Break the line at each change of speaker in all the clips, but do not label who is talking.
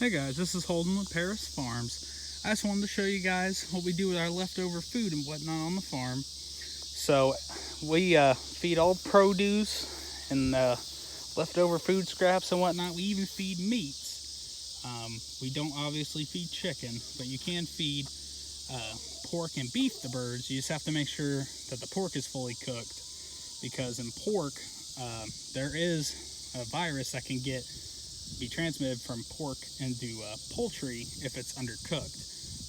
Hey guys, this is Holden with Paris Farms. I just wanted to show you guys what we do with our leftover food and whatnot on the farm. So we feed all produce and leftover food scraps and whatnot. We even feed meats. We don't obviously feed chicken, but you can feed pork and beef to birds. You just have to make sure that the pork is fully cooked, because in pork there is a virus that can be transmitted from pork into poultry if it's undercooked.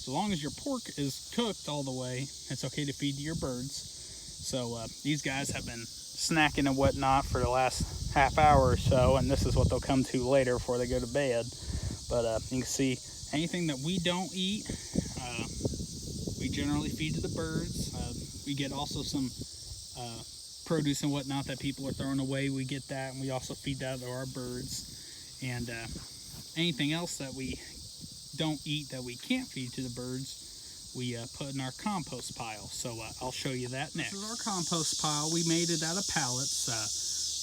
So long as your pork is cooked all the way, it's okay to feed to your birds. So these guys have been snacking and whatnot for the last half hour or so, and this is what they'll come to later before they go to bed. But you can see anything that we don't eat, we generally feed to the birds. We get also some produce and whatnot that people are throwing away. We get that, and we also feed that to our birds. And anything else that we don't eat that we can't feed to the birds, we put in our compost pile. So I'll show you that next. This is our compost pile. We made it out of pallets.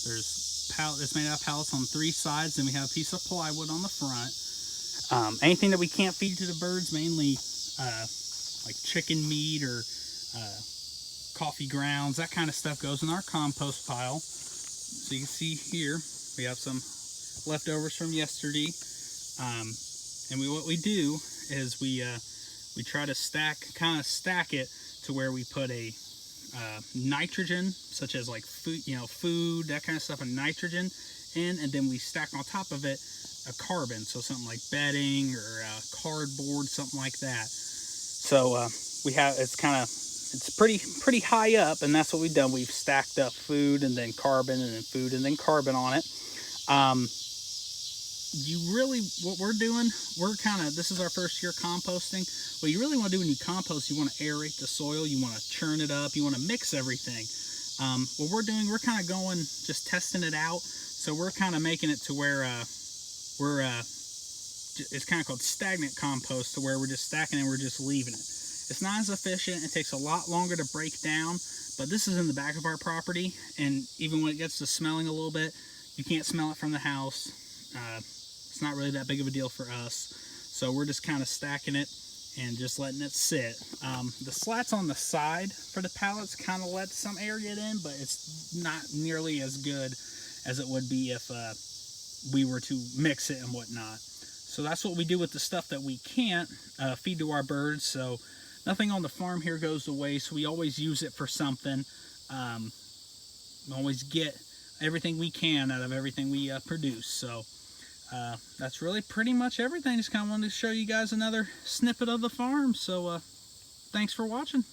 It's made out of pallets on 3 sides, and we have a piece of plywood on the front. Anything that we can't feed to the birds, mainly like chicken meat or coffee grounds, that kind of stuff goes in our compost pile. So you can see here we have some leftovers from yesterday, and what we do is we try to stack it to where we put a nitrogen, such as like food, that kind of stuff, and nitrogen in, and then we stack on top of it a carbon, so something like bedding or cardboard, something like that. So it's pretty high up, and that's what we've done. We've stacked up food and then carbon and then food and then carbon on it. What we're doing, this is our first year composting. What you really want to do when you compost, you want to aerate the soil, you want to churn it up, you want to mix everything. What we're doing, we're kind of just testing it out. So we're kind of making it to where it's kind of called stagnant compost, to where we're just stacking and we're just leaving it. It's not as efficient, it takes a lot longer to break down, but this is in the back of our property, and even when it gets to smelling a little bit, you can't smell it from the house. It's not really that big of a deal for us. So we're just kind of stacking it and just letting it sit. The slats on the side for the pallets kind of let some air get in, but it's not nearly as good as it would be if we were to mix it and whatnot. So that's what we do with the stuff that we can't feed to our birds. So nothing on the farm here goes to waste. We always use it for something. We always get everything we can out of everything we produce. So that's really pretty much everything. Just kind of wanted to show you guys another snippet of the farm. So thanks for watching.